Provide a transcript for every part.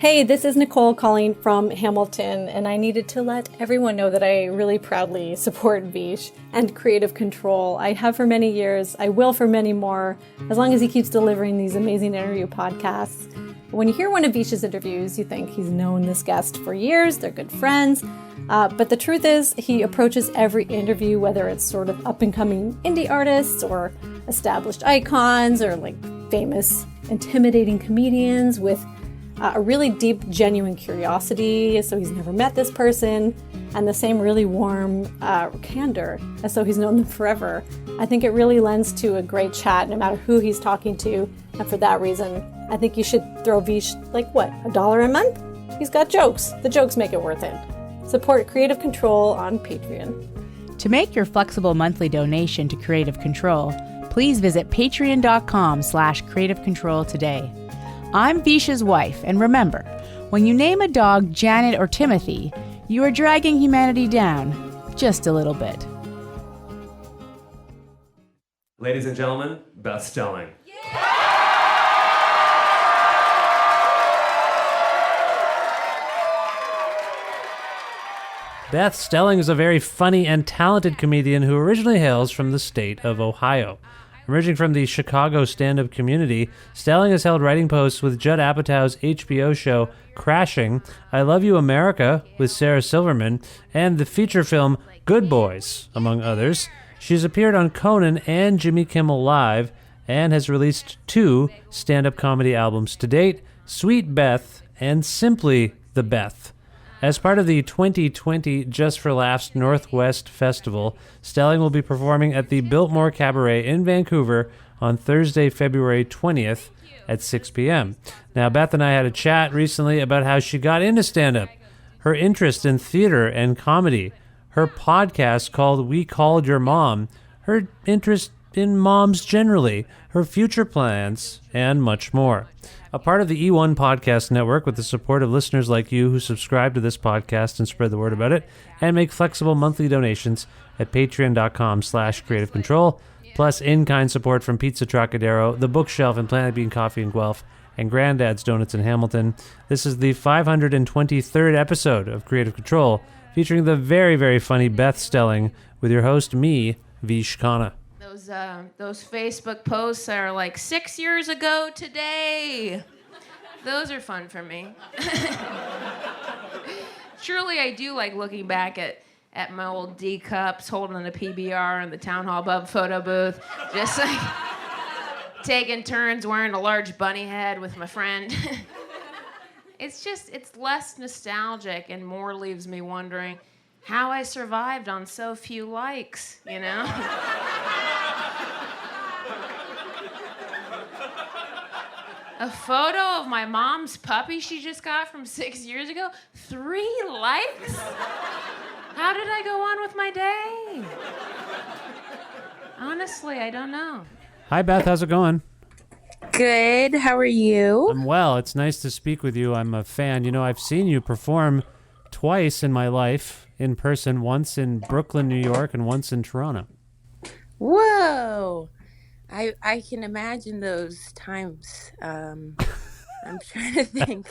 Hey, this is Nicole calling from Hamilton, and I needed to let everyone know that I really proudly support Vish and Creative Control. I have for many years, I will for many more, as long as he keeps delivering these amazing interview podcasts. When you hear one of Vish's interviews, you think he's known this guest for years, they're good friends, but the truth is he approaches every interview, whether it's sort of up-and-coming indie artists or established icons or like famous, intimidating comedians with a really deep, genuine curiosity, so he's never met this person, and the same really warm candor, as so he's known them forever. I think it really lends to a great chat, no matter who he's talking to, and for that reason, I think you should throw Vish, $1 a month? He's got jokes. The jokes make it worth it. Support Creative Control on Patreon. To make your flexible monthly donation to Creative Control, please visit patreon.com/Creative Control today. I'm Vish's wife, and remember, when you name a dog Janet or Timothy, you are dragging humanity down just a little bit. Ladies and gentlemen, Beth Stelling. Beth Stelling is a very funny and talented comedian who originally hails from the state of Ohio. Emerging from the Chicago stand-up community, Stelling has held writing posts with Judd Apatow's HBO show Crashing, I Love You America with Sarah Silverman, and the feature film Good Boys, among others. She's appeared on Conan and Jimmy Kimmel Live and has released 2 stand-up comedy albums to date, Sweet Beth and Simply the Beth. As part of the 2020 Just for Laughs NorthWest Festival, Stelling will be performing at the Biltmore Cabaret in Vancouver on Thursday, February 20th at 6 p.m. Now, Beth and I had a chat recently about how she got into stand-up, her interest in theater and comedy, her podcast called We Called Your Mom, her interest in moms generally, her future plans, and much more. A part of the E1 Podcast Network with the support of listeners like you who subscribe to this podcast and spread the word about it and make flexible monthly donations at patreon.com/Creative Control, plus in-kind support from Pizza Trokadero, The Bookshelf and Planet Bean Coffee in Guelph, and Grandad's Donuts in Hamilton. This is the 523rd episode of Creative Control, featuring the very, very funny Beth Stelling with your host, me, Vish Khanna. Those Facebook posts are like 6 years ago today. Those are fun for me. Truly, I do like looking back at my old D cups, holding the PBR in the town hall bub photo booth, just like taking turns wearing a large bunny head with my friend. It's less nostalgic and more leaves me wondering how I survived on so few likes, you know? A photo of my mom's puppy she just got from 6 years ago? 3 likes? How did I go on with my day? Honestly, I don't know. Hi, Beth. How's it going? Good. How are you? I'm well. It's nice to speak with you. I'm a fan. You know, I've seen you perform twice in my life in person, once in Brooklyn, New York, and once in Toronto. Whoa. I can imagine those times. I'm trying to think.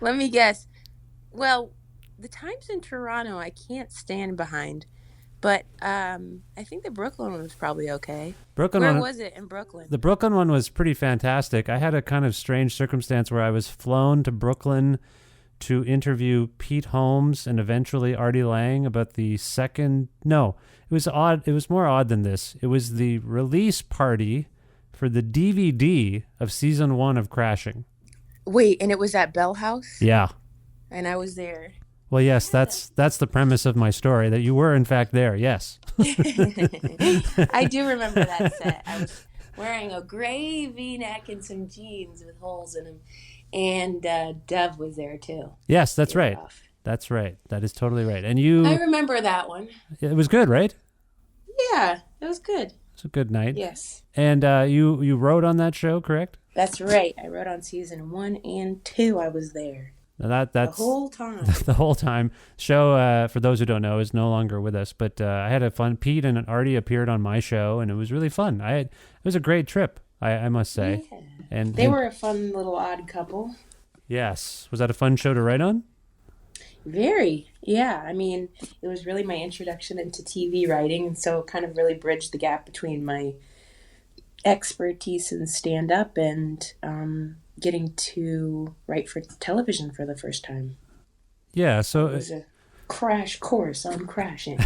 Let me guess. Well, the times in Toronto I can't stand behind, but I think the Brooklyn one was probably okay. Where was it in Brooklyn? The Brooklyn one was pretty fantastic. I had a kind of strange circumstance where I was flown to Brooklyn to interview Pete Holmes and eventually Artie Lang about the second... No, it was odd. It was more odd than this. It was the release party for the DVD of season 1 of Crashing. Wait, and it was at Bell House? Yeah. And I was there. Well, yes, that's the premise of my story, that you were, in fact, there, yes. I do remember that set. I was wearing a gray V-neck and some jeans with holes in them. And Dove was there, too. Yes, that's right. That's right. That is totally right. And you... I remember that one. It was good, right? Yeah, it was good. It was a good night. Yes. And you wrote on that show, correct? That's right. I wrote on season 1 and 2. I was there. That's the whole time. The whole time. Show, for those who don't know, is no longer with us. But I had a fun... Pete and Artie appeared on my show, and it was really fun. It was a great trip, I must say. Yeah. And they were a fun little odd couple. Yes. Was that a fun show to write on? Very, yeah. I mean, it was really my introduction into TV writing, and so it kind of really bridged the gap between my expertise in stand-up and getting to write for television for the first time. Yeah, so It was a crash course on crashing.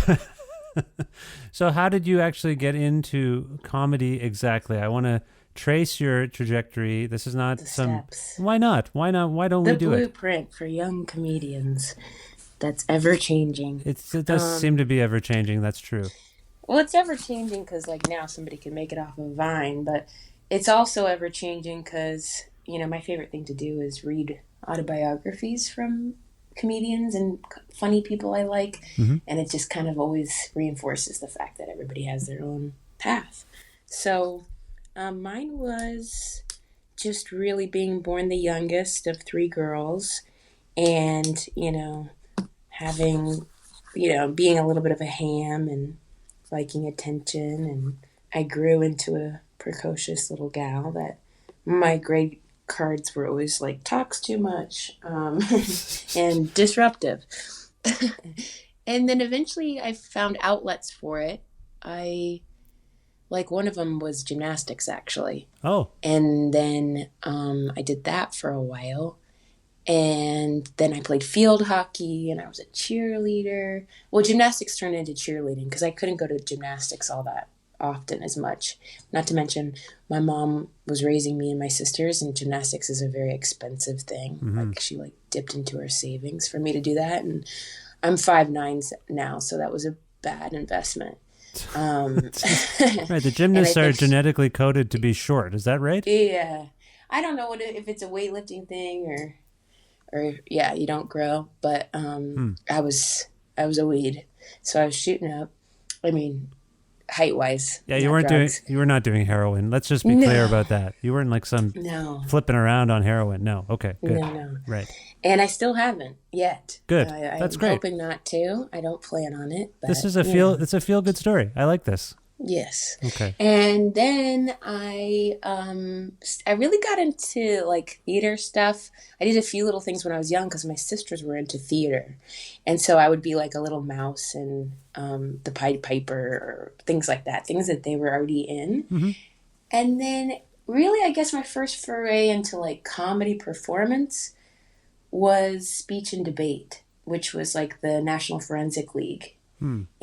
so how did you actually get into comedy exactly? I want to trace your trajectory. This is not The some steps. Why not? Why not? Why don't The we do it? blueprint for young comedians that's ever changing. It does seem to be ever changing. That's true. Well, it's ever changing because like now somebody can make it off of Vine, but it's also ever changing because, you know, my favorite thing to do is read autobiographies from comedians and funny people I like. Mm-hmm. And it just kind of always reinforces the fact that everybody has their own path. So mine was just really being born the youngest of three girls and, you know, having, you know, being a little bit of a ham and liking attention. And I grew into a precocious little gal that my grade cards were always like, talks too much and disruptive. And then eventually I found outlets for it. Like one of them was gymnastics, actually. Oh. And then I did that for a while. And then I played field hockey and I was a cheerleader. Well, gymnastics turned into cheerleading because I couldn't go to gymnastics all that often as much. Not to mention my mom was raising me and my sisters, and gymnastics is a very expensive thing. Mm-hmm. Like she dipped into her savings for me to do that. And I'm 5'9" now, so that was a bad investment. Right, the gymnasts are genetically coded to be short. Is that right? Yeah. I don't know if it's a weightlifting thing or yeah, you don't grow. But I was a weed, so I was shooting up. I mean, height wise. Yeah, you were not doing heroin. Let's just be clear about that. You weren't like some flipping around on heroin. No. Okay. Good. No. Right. And I still haven't yet. Good. That's great. I'm hoping not to. I don't plan on it. But, this is it's a feel good story. I like this. Yes. Okay. And then I really got into like theater stuff. I did a few little things when I was young because my sisters were into theater, and so I would be like a little mouse in the Pied Piper or things like that, things that they were already in. Mm-hmm. And then really, I guess my first foray into like comedy performance was speech and debate, which was like the National Forensic League.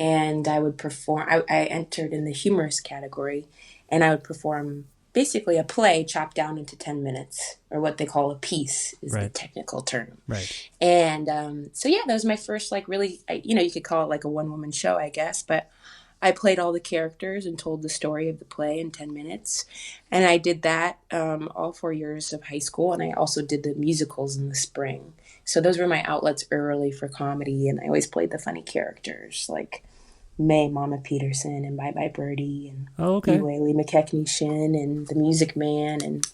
And I would perform, I entered in the humorous category, and I would perform basically a play chopped down into 10 minutes, or what they call a piece is the technical term. Right. And so, yeah, that was my first, like, really, you could call it like a one-woman show, I guess, but I played all the characters and told the story of the play in 10 minutes. And I did that all 4 years of high school, and I also did the musicals in the spring. So those were my outlets early for comedy, and I always played the funny characters like May Mama Peterson and Bye Bye Birdie and Lee McKechnie Shin and the Music Man and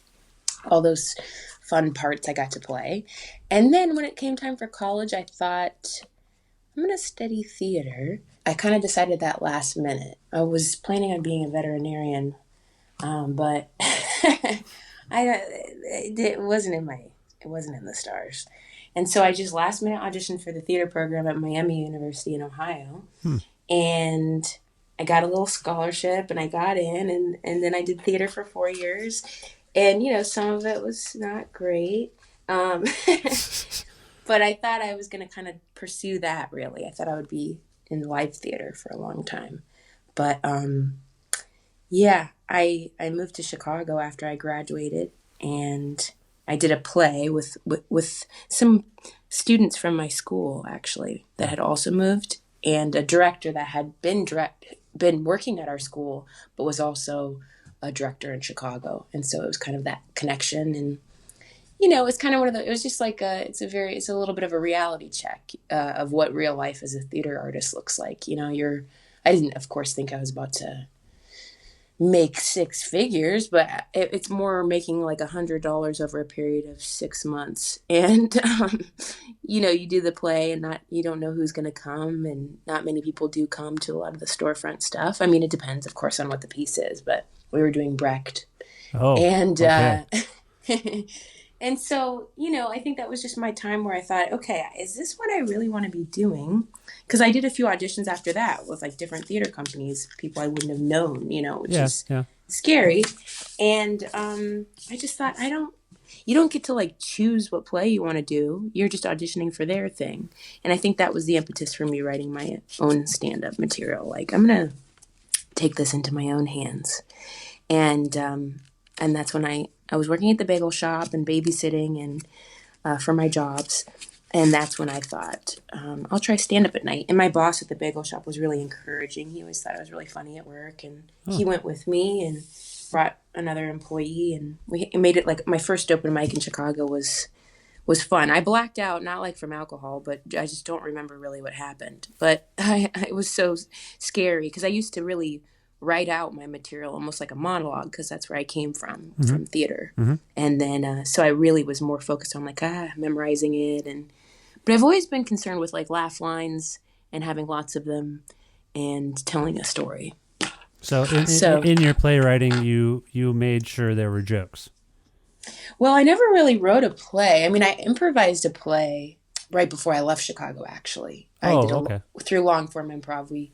all those fun parts I got to play. And then when it came time for college, I thought, I'm going to study theater. I kind of decided that last minute. I was planning on being a veterinarian, but it wasn't in the stars. And so I just last minute auditioned for the theater program at Miami University in Ohio. And I got a little scholarship and I got in, and then I did theater for 4 years. And, some of it was not great. But I thought I was going to kind of pursue that, really. I thought I would be in live theater for a long time. But, yeah, I moved to Chicago after I graduated, and I did a play with some students from my school, actually, that had also moved, and a director that had been working at our school, but was also a director in Chicago. And so it was kind of that connection. And, it's kind of it was just like it's a little bit of a reality check of what real life as a theater artist looks like. I didn't, of course, think I was about to make six figures, but it's more making like $100 over a period of 6 months. And, you do the play and you don't know who's going to come, and not many people do come to a lot of the storefront stuff. I mean, it depends, of course, on what the piece is, but we were doing Brecht. Oh, and, okay. And so, I think that was just my time where I thought, okay, is this what I really want to be doing? Because I did a few auditions after that with like different theater companies, people I wouldn't have known, which is scary. And I just thought, you don't get to like choose what play you want to do. You're just auditioning for their thing. And I think that was the impetus for me writing my own stand-up material. Like, I'm going to take this into my own hands. And that's when I was working at the bagel shop and babysitting and for my jobs. And that's when I thought, I'll try stand-up at night. And my boss at the bagel shop was really encouraging. He always thought I was really funny at work. And he went with me and brought another employee. And we made it like my first open mic in Chicago was fun. I blacked out, not like from alcohol, but I just don't remember really what happened. But it was so scary because I used to really write out my material almost like a monologue because that's where I came from theater. And then so I really was more focused on like memorizing it. But I've always been concerned with like laugh lines and having lots of them and telling a story. So in your playwriting, you made sure there were jokes. Well, I never really wrote a play. I mean, I improvised a play right before I left Chicago, actually. Through long form improv,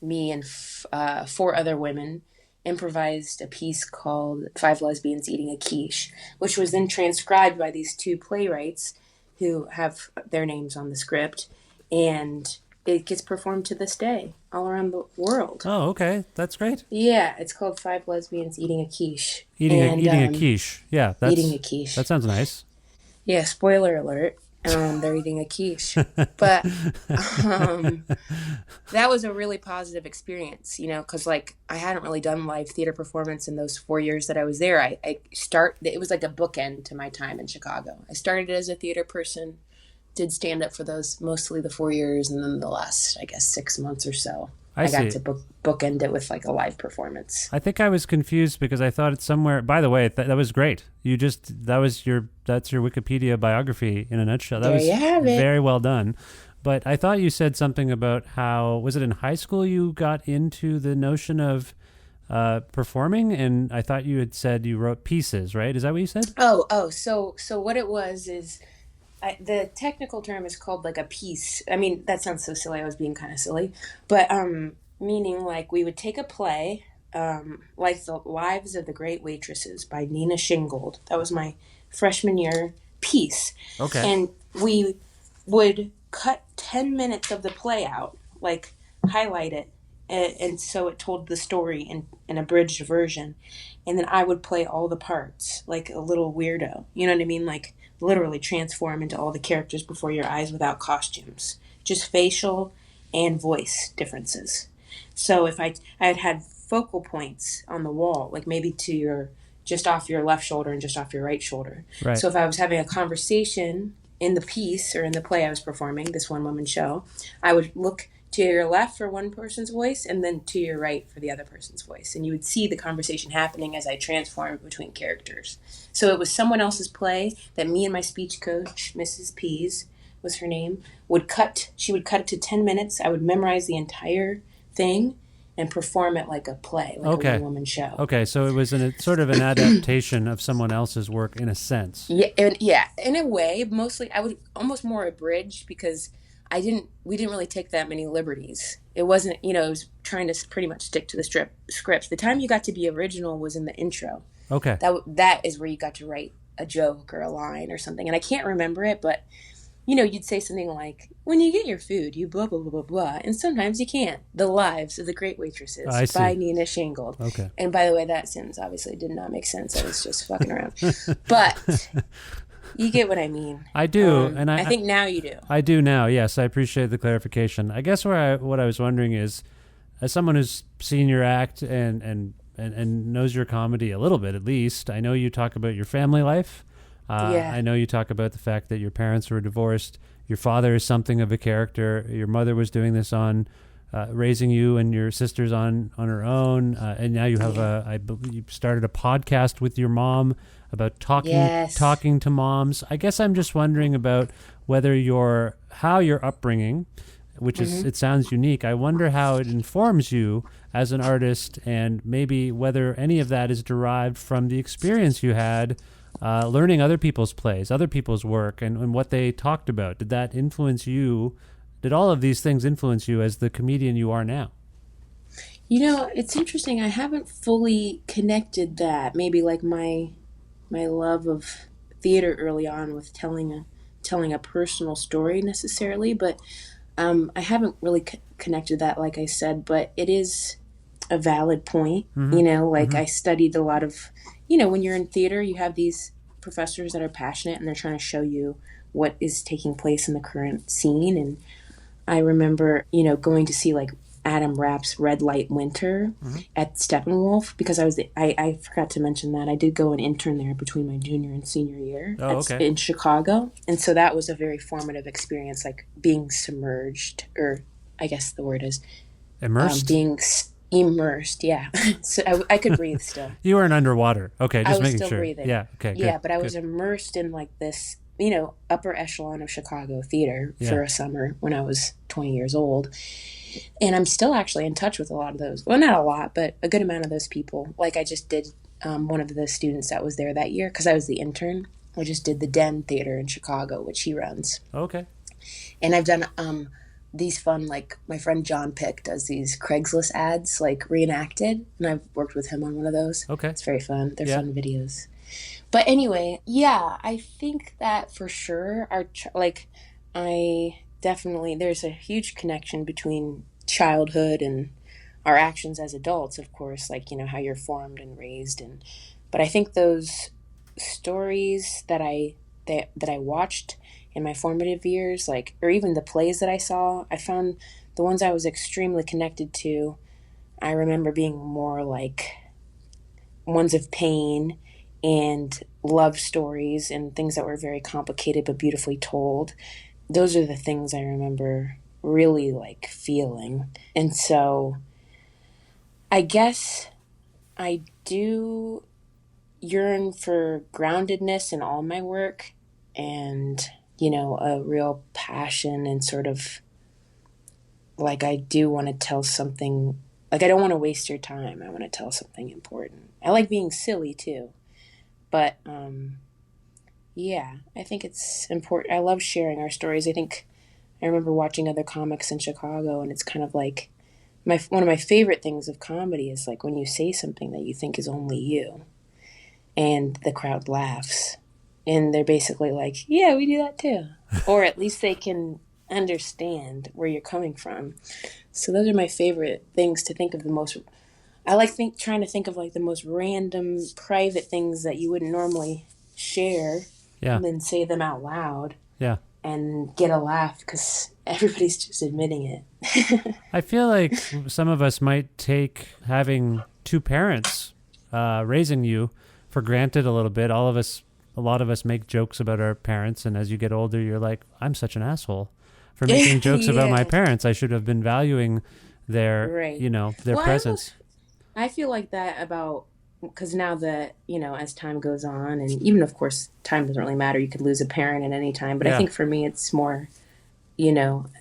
me and 4 other women improvised a piece called 5 Lesbians Eating a Quiche, which was then transcribed by these 2 playwrights who have their names on the script. And it gets performed to this day all around the world. Oh, okay. That's great. Yeah, it's called 5 Lesbians Eating a Quiche. Eating a quiche. Yeah. Eating a quiche. That sounds nice. Yeah, spoiler alert. They're eating a quiche. But that was a really positive experience, because like I hadn't really done live theater performance in those 4 years that I was there. It was like a bookend to my time in Chicago. I started as a theater person, did stand up for those, mostly the 4 years, and then the last, I guess, 6 months or so. I got to bookend it with like a live performance. I think I was confused because I thought it's somewhere. By the way, that was great. That's your Wikipedia biography in a nutshell. That was very well done. But I thought you said something about how, was it in high school you got into the notion of performing? And I thought you had said you wrote pieces, right? Is that what you said? So what it was is, the technical term is called like a piece. I mean, that sounds so silly. I was being kind of silly, but meaning like we would take a play, like The Lives of the Great Waitresses by Nina Shingold. That was my freshman year piece. Okay. And we would cut 10 minutes of the play out, like highlight it. And so it told the story in an abridged version. And then I would play all the parts like a little weirdo. You know what I mean? Like literally transform into all the characters before your eyes without costumes. Just facial and voice differences. So if I had focal points on the wall, like maybe just off your left shoulder and just off your right shoulder. Right. So if I was having a conversation in the piece or in the play I was performing, this one-woman show, I would look to your left for one person's voice and then to your right for the other person's voice. And you would see the conversation happening as I transformed between characters. So it was someone else's play that me and my speech coach, Mrs. Pease was her name, she would cut it to 10 minutes. I would memorize the entire thing and perform it like a play, like a one-woman show. Okay, so it was sort of an adaptation of someone else's work in a sense. Yeah, in a way. Mostly, I would almost more abridged because we didn't really take that many liberties. It wasn't, it was trying to pretty much stick to the script. The time you got to be original was in the intro. Okay. That is where you got to write a joke or a line or something. And I can't remember it, but, you'd say something like, when you get your food, you blah, blah, blah, blah, blah. And sometimes you can't. The Lives of the Great Waitresses by Nina Shingold. Okay. And by the way, that sentence obviously did not make sense. I was just fucking around. But you get what I mean. I do. And I think now you do. I do now, yes. I appreciate the clarification. I guess what I was wondering is, as someone who's seen your act and knows your comedy a little bit at least, I know you talk about your family life. I know you talk about the fact that your parents were divorced. Your father is something of a character. Your mother was doing this on raising you and your sisters on her own. And now you have I believe you started a podcast with your mom about talking to moms. I guess I'm just wondering about how your upbringing, which is, it sounds unique. I wonder how it informs you as an artist, and maybe whether any of that is derived from the experience you had learning other people's plays, other people's work, and what they talked about. Did that influence you? Did all of these things influence you as the comedian you are now? It's interesting. I haven't fully connected that. Maybe like my love of theater early on with telling a personal story necessarily, but I haven't really connected that, like I said. But it is a valid point. I studied a lot of, when you're in theater, you have these professors that are passionate and they're trying to show you what is taking place in the current scene. And I remember, going to see like Adam Rapp's Red Light Winter at Steppenwolf, because I forgot to mention that I did go and intern there between my junior and senior year in Chicago. And so that was a very formative experience, like being submerged, or I guess the word is immersed. Being immersed, yeah. So I could breathe still. You weren't underwater. Okay, just making sure. I was still breathing. Yeah, okay, good. Yeah, but I was immersed in like this, upper echelon of Chicago theater for a summer when I was 20 years old. And I'm still actually in touch with a lot of those. Well, not a lot, but a good amount of those people. Like I just did one of the students that was there that year, because I was the intern. I just did the Den Theater in Chicago, which he runs. Okay. And I've done these fun, like my friend John Pick does these Craigslist ads, like reenacted. And I've worked with him on one of those. Okay. It's very fun. They're fun videos. But anyway, yeah, I think that for sure there's a huge connection between childhood and our actions as adults, of course, like, how you're formed and raised. But I think those stories that I watched in my formative years, like, or even the plays that I saw, I found the ones I was extremely connected to, I remember being more like ones of pain and love stories and things that were very complicated but beautifully told. Those are the things I remember really like feeling. And so I guess I do yearn for groundedness in all my work, and, a real passion, and sort of like I do want to tell something, like I don't want to waste your time. I want to tell something important. I like being silly too. But yeah, I think it's important. I love sharing our stories. I remember watching other comics in Chicago, and it's kind of like one of my favorite things of comedy is like when you say something that you think is only you, and the crowd laughs, and they're basically like, yeah, we do that too. Or at least they can understand where you're coming from. So those are my favorite things to think of the most. I like trying to think of like the most random private things that you wouldn't normally share, and then say them out loud. Yeah. And get a laugh because everybody's just admitting it. I feel like some of us might take having two parents raising you for granted a little bit. A lot of us make jokes about our parents, and as you get older, you're like, I'm such an asshole for making jokes about my parents. I should have been valuing their, their presence. I feel like that about, because now that, as time goes on, and even, of course, time doesn't really matter. You could lose a parent at any time. But I think for me, it's more,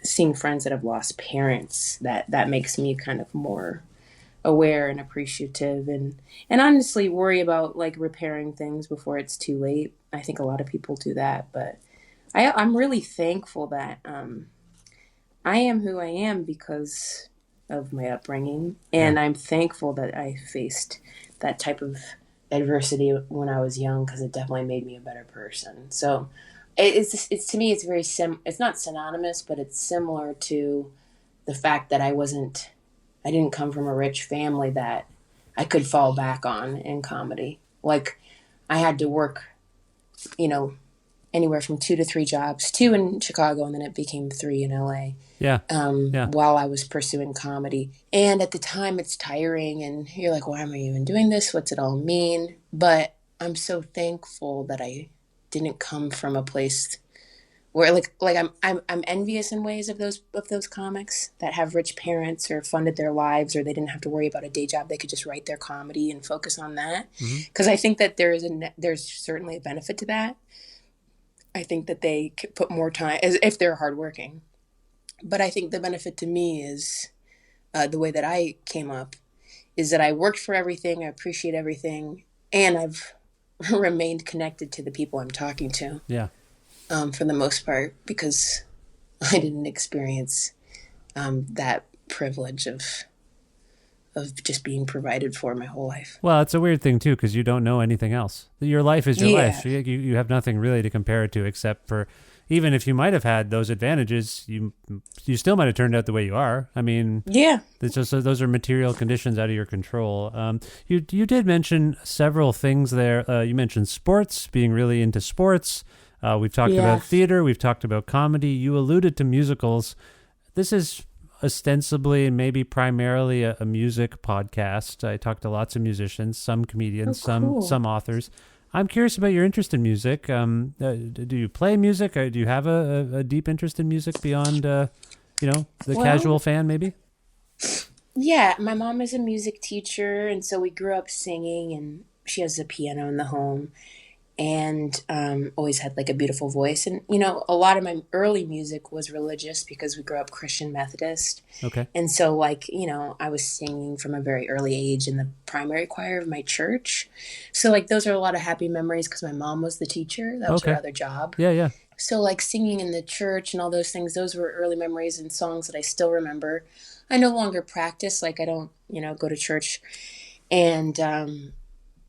seeing friends that have lost parents, that makes me kind of more aware and appreciative, and honestly worry about like repairing things before it's too late. I think a lot of people do that. But I'm really thankful that I am who I am because of my upbringing. And I'm thankful that I faced that type of adversity when I was young, because it definitely made me a better person. So it's to me, it's very it's not synonymous, but it's similar to the fact that I didn't come from a rich family that I could fall back on in comedy. Like I had to work, anywhere from 2 to 3 jobs, 2 in Chicago, and then it became 3 in LA. While I was pursuing comedy. And at the time it's tiring, and you're like, why am I even doing this? What's it all mean? But I'm so thankful that I didn't come from a place where I'm envious in ways of those comics that have rich parents or funded their lives, or they didn't have to worry about a day job. They could just write their comedy and focus on that. Because I think that there's certainly a benefit to that. I think that they could put more time, as if they're hardworking. But I think the benefit to me is the way that I came up is that I worked for everything. I appreciate everything. And I've remained connected to the people I'm talking to. Yeah. For the most part, because I didn't experience that privilege of just being provided for my whole life. Well, it's a weird thing too, because you don't know anything else. Your life is your Yeah. life. You have nothing really to compare it to, except for, even if you might have had those advantages, you still might have turned out the way you are. I mean, Yeah. it's just, those are material conditions out of your control. You did mention several things there. You mentioned sports, being really into sports. We've talked about theater. We've talked about comedy. You alluded to musicals. This is ostensibly and maybe primarily a music podcast. I talked to lots of musicians, some comedians, cool. some authors. I'm curious about your interest in music. Do you play music? Or do you have a deep interest in music beyond, the casual fan, maybe? Yeah, my mom is a music teacher, and so we grew up singing, and she has a piano in the home, and always had like a beautiful voice. And, a lot of my early music was religious because we grew up Christian Methodist. Okay. And so I was singing from a very early age in the primary choir of my church. So those are a lot of happy memories because my mom was the teacher. That was her other job. Yeah, yeah. So singing in the church and all those things, those were early memories and songs that I still remember. I no longer practice. I don't, go to church. And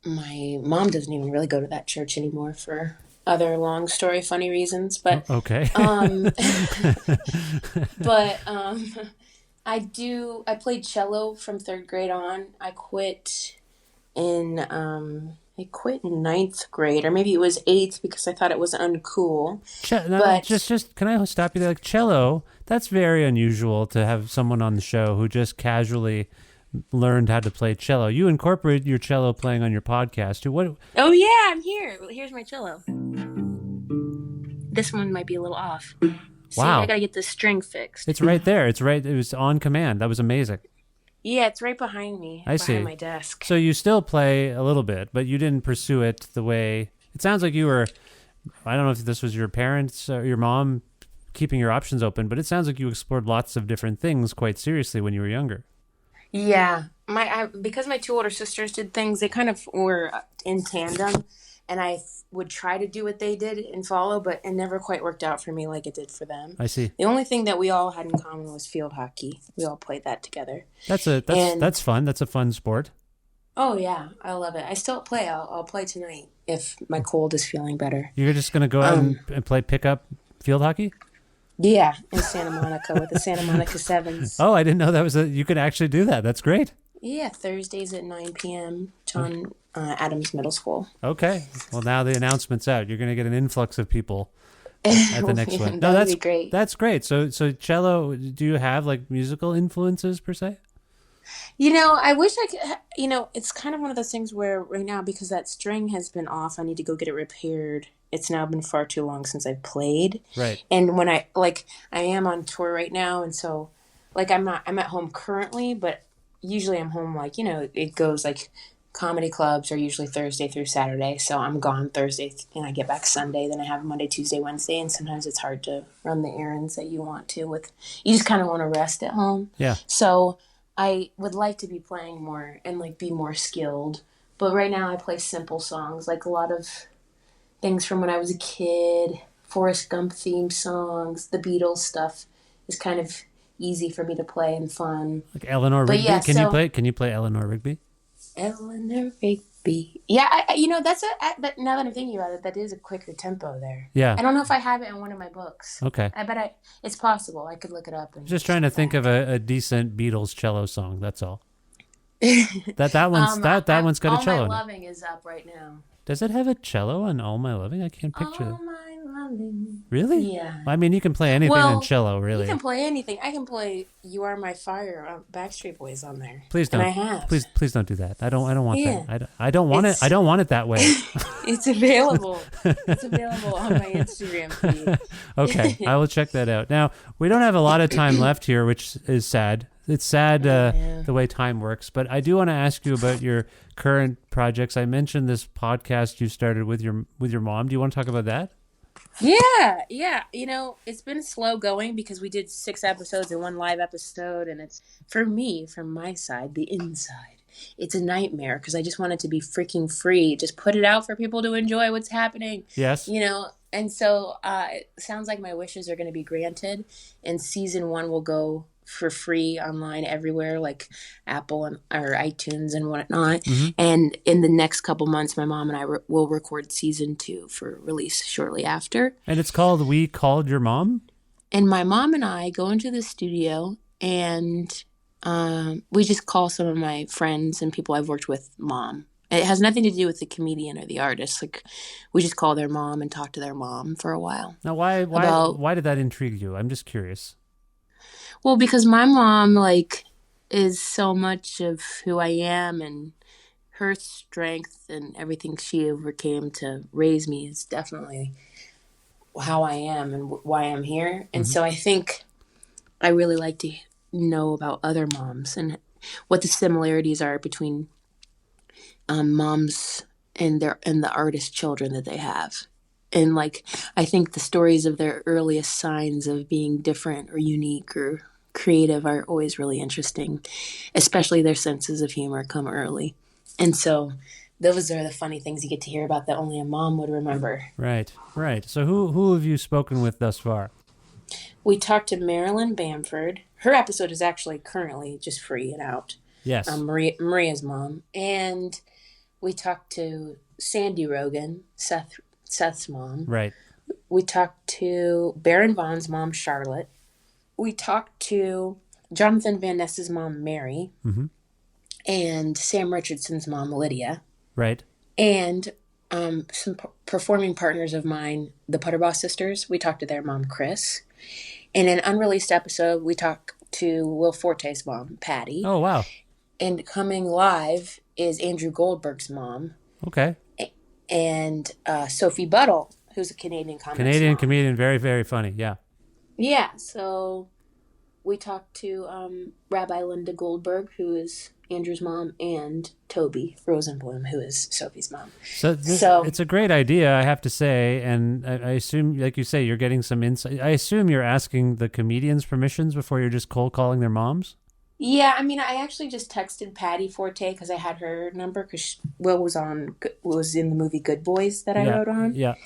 my mom doesn't even really go to that church anymore for other long story, funny reasons. But okay. I played cello from 3rd grade on. I quit in ninth grade, or maybe it was 8th because I thought it was uncool. Just can I stop you there? Cello, that's very unusual to have someone on the show who just casually learned how to play cello. You incorporate your cello playing on your podcast too. What? Oh yeah, I'm here. Here's my cello. This one might be a little off. See, Wow. I gotta get the string fixed. It's right there. It's right. It was on command. That was amazing. Yeah, it's right behind me. I see. Behind my desk. So you still play a little bit, but you didn't pursue it the way. It sounds like you were. I don't know if this was your parents or your mom keeping your options open, but it sounds like you explored lots of different things quite seriously when you were younger. Yeah, because my 2 older sisters did things, they kind of were in tandem, and I would try to do what they did and follow, but it never quite worked out for me like it did for them. I see. The only thing that we all had in common was field hockey. We all played that together. That's fun. That's a fun sport. Oh yeah, I love it. I still play. I'll play tonight if my cold is feeling better. You're just gonna go out and play pickup field hockey? Yeah, in Santa Monica with the Santa Monica Sevens. Oh, I didn't know that was you could actually do that. That's great. Yeah, Thursdays at 9 p.m. John Adams Middle School. Okay. Well, now the announcement's out. You're going to get an influx of people at the next one. No, that'd be great. That's great. So cello, do you have musical influences per se? I wish I could, it's kind of one of those things where right now, because that string has been off, I need to go get it repaired. It's now been far too long since I've played. Right. And when I am on tour right now. And so I'm at home currently, but usually I'm home, it goes comedy clubs are usually Thursday through Saturday. So I'm gone Thursday and I get back Sunday. Then I have Monday, Tuesday, Wednesday. And sometimes it's hard to run the errands that you want to you just kind of want to rest at home. Yeah. So I would like to be playing more and be more skilled. But right now I play simple songs, a lot of things from when I was a kid, Forrest Gump theme songs, the Beatles stuff is kind of easy for me to play and fun. Like Eleanor Rigby? Yeah, Can you play Eleanor Rigby? Eleanor Rigby. Yeah, but now that I'm thinking about it, that is a quicker tempo there. Yeah. I don't know if I have it in one of my books. Okay. I bet it's possible. I could look it up. Just trying to think of a decent Beatles cello song. That's all. that one's got a cello. All in My it. Loving is up right now. Does it have a cello on All My Loving? I can't picture All it. My Loving. Really? Yeah. I mean, you can play anything in cello, really. You can play anything. I can play "You Are My Fire" Backstreet Boys on there. Please don't. And I have. Please don't do that. I don't want Yeah. that. I don't want it. I don't want it that way. It's available. It's available on my Instagram feed. Okay, I will check that out. Now, we don't have a lot of time left here, which is sad. It's sad the way time works, but I do want to ask you about your current projects. I mentioned this podcast you started with your mom. Do you want to talk about that? Yeah. It's been slow going because we did 6 episodes and 1 live episode, and it's, for me, from my side, the inside. it's a nightmare because I just want it to be freaking free. Just put it out for people to enjoy what's happening. Yes. And so it sounds like my wishes are going to be granted, and season 1 will go for free online everywhere, like Apple or iTunes and whatnot. Mm-hmm. And in the next couple months, my mom and I will record season 2 for release shortly after. And it's called We Called Your Mom? And my mom and I go into the studio and we just call some of my friends and people I've worked with mom. It has nothing to do with the comedian or the artist. Like, we just call their mom and talk to their mom for a while. Now, why did that intrigue you? I'm just curious. Well, because my mom, like, is so much of who I am, and her strength and everything she overcame to raise me is definitely how I am and why I'm here. And so I think I really like to know about other moms and what the similarities are between moms and the artist children that they have. And like, I think the stories of their earliest signs of being different or unique or creative are always really interesting, especially their senses of humor come early. And so those are the funny things you get to hear about that only a mom would remember. Right. So who have you spoken with thus far? We talked to Marilyn Bamford. Her episode is actually currently just free and out. Yes. Maria's mom. And we talked to Sandy Rogan, Seth's mom. Right. We talked to Baron Vaughn's mom, Charlotte. We talked to Jonathan Van Ness's mom, Mary. Mm-hmm. And Sam Richardson's mom, Lydia. Right. And some performing partners of mine, the Putterboss sisters. We talked to their mom, Chris. In an unreleased episode, we talked to Will Forte's mom, Patti. Oh, wow. And coming live is Andrew Goldberg's mom. Okay. And Sophie Buttle, who's a Canadian Canadian comedian, very, very funny. Yeah. Yeah. So we talked to Rabbi Linda Goldberg, who is Andrew's mom, and Toby Rosenblum, who is Sophie's mom. So it's a great idea, I have to say. And I assume, like you say, you're getting some insight. I assume you're asking the comedians' permissions before you're just cold calling their moms? Yeah, I mean, I actually just texted Patti Forte because I had her number because Will was in the movie Good Boys that I wrote on. Yeah.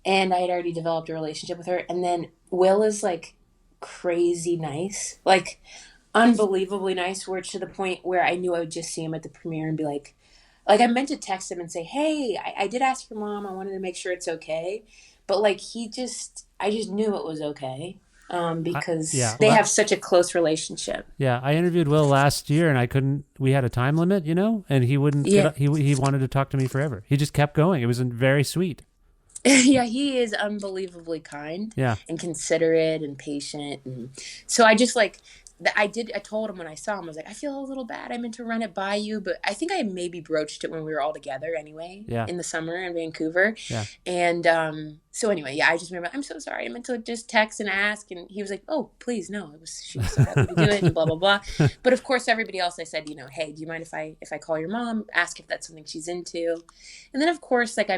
And I had already developed a relationship with her. And then Will is like crazy nice, like unbelievably nice, where to the point where I knew I would just see him at the premiere and be like I meant to text him and say, hey, I did ask your mom. I wanted to make sure it's okay. But like I just knew it was okay. Because they have such a close relationship. Yeah, I interviewed Will last year, and we had a time limit, and he wouldn't. He wanted to talk to me forever. He just kept going. It was very sweet. Yeah, he is unbelievably kind. Yeah, and considerate and patient, and so I just like. I told him when I saw him, I was like, I feel a little bad. I meant to run it by you, but I think I maybe broached it when we were all together anyway, in the summer in Vancouver. Yeah. And so anyway, I just remember, I'm so sorry. I meant to just text and ask. And he was like, oh, please, no. She was so happy to do it and blah, blah, blah. But of course, everybody else, I said, hey, do you mind if I call your mom, ask if that's something she's into? And then of course, like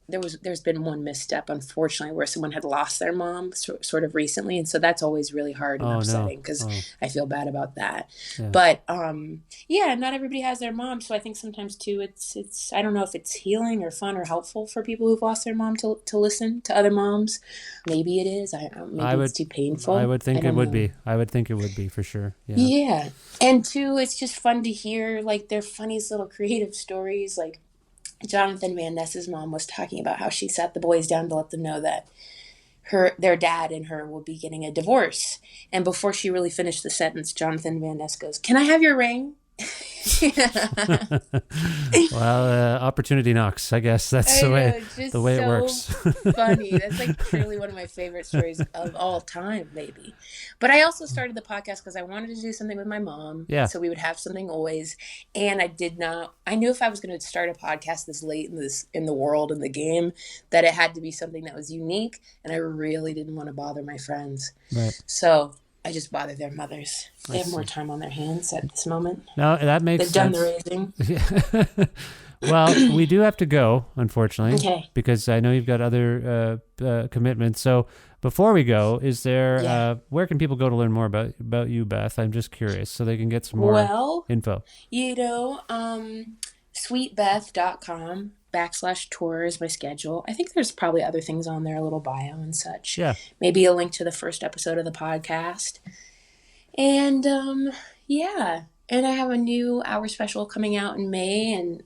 there's been one misstep, unfortunately, where someone had lost their mom sort of recently. And so that's always really hard and upsetting because I feel bad about that. Yeah. But not everybody has their mom. So I think sometimes too, it's I don't know if it's healing or fun or helpful for people who've lost their mom to listen to other moms. Maybe it is. It's too painful. I would think it would be. I would think it would be for sure. Yeah. Yeah. And two, it's just fun to hear like their funniest little creative stories. Like Jonathan Van Ness's mom was talking about how she sat the boys down to let them know that their dad and her will be getting a divorce. And before she really finished the sentence, Jonathan Van Ness goes, "Can I have your ring?" Well, opportunity knocks. I guess that's the way it works. Funny. That's like truly one of my favorite stories of all time, maybe. But I also started the podcast because I wanted to do something with my mom. Yeah. So we would have something always. And I knew if I was going to start a podcast this late in the world, in the game, that it had to be something that was unique. And I really didn't want to bother my friends. Right. So I just bother their mothers. They have more time on their hands at this moment. No, that makes sense. They've done the raising. Well, we do have to go, unfortunately, Okay. because I know you've got other commitments. So before we go, is there where can people go to learn more about you, Beth? I'm just curious, so they can get some more info. sweetbeth.com/tour is my schedule. I think there's probably other things on there, a little bio and such. Yeah. Maybe a link to the first episode of the podcast. And and I have a new hour special coming out in May, and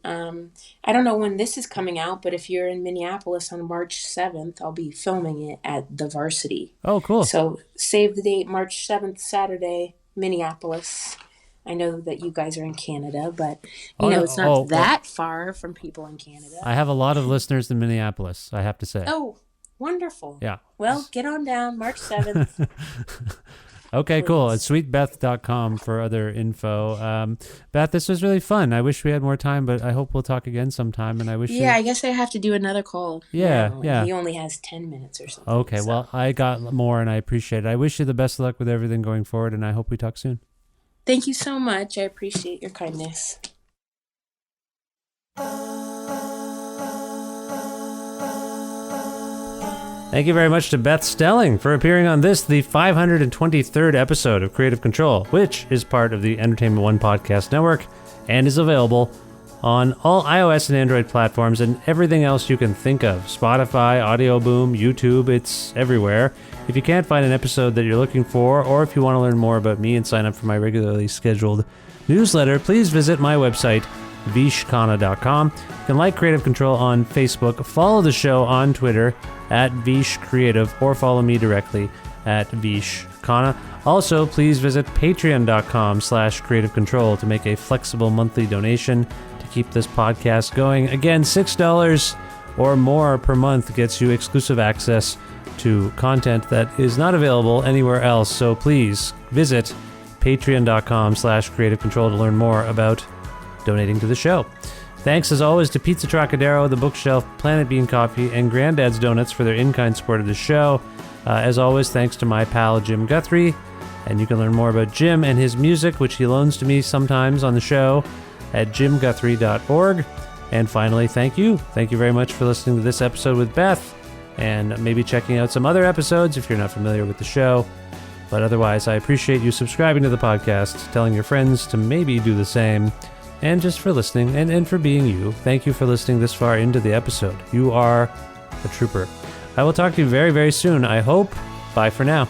I don't know when this is coming out, but if you're in Minneapolis on March 7th, I'll be filming it at the Varsity. Oh, cool. So save the date, March 7th, Saturday, Minneapolis. I know that you guys are in Canada, but it's not that far from people in Canada. I have a lot of listeners in Minneapolis, I have to say. Oh, wonderful. Yeah. Well, get on down, March 7th. Okay, cool. It's sweetbeth.com for other info. Beth, this was really fun. I wish we had more time, but I hope we'll talk again sometime. And I wish. I guess I have to do another call. Yeah, now. yeah. He only has 10 minutes or something. Okay, well, I got more, and I appreciate it. I wish you the best of luck with everything going forward, and I hope we talk soon. Thank you so much. I appreciate your kindness. Thank you very much to Beth Stelling for appearing on this, the 523rd episode of Creative Control, which is part of the Entertainment One Podcast Network and is available on all iOS and Android platforms and everything else you can think of. Spotify, Audio Boom, YouTube, it's everywhere. If you can't find an episode that you're looking for, or if you want to learn more about me and sign up for my regularly scheduled newsletter, please visit my website, vishkhanna.com. You can like Creative Control on Facebook, follow the show on Twitter at Vish Creative, or follow me directly at vishkhanna. Also, please visit patreon.com/creative control to make a flexible monthly donation to keep this podcast going. Again, $6 or more per month gets you exclusive access to content that is not available anywhere else. So please visit patreon.com/creative control to learn more about donating to the show. Thanks as always to Pizza Trokadero, The Bookshelf, Planet Bean Coffee, and Grandad's Donuts for their in-kind support of the show. As always, thanks to my pal Jim Guthrie, and you can learn more about Jim and his music, which he loans to me sometimes on the show, at jimguthrie.org. And finally, thank you. Thank you very much for listening to this episode with Beth, and maybe checking out some other episodes if you're not familiar with the show. But otherwise, I appreciate you subscribing to the podcast, telling your friends to maybe do the same, and just for listening and for being you. Thank you for listening this far into the episode. You are a trooper. I will talk to you very, very soon, I hope. Bye for now.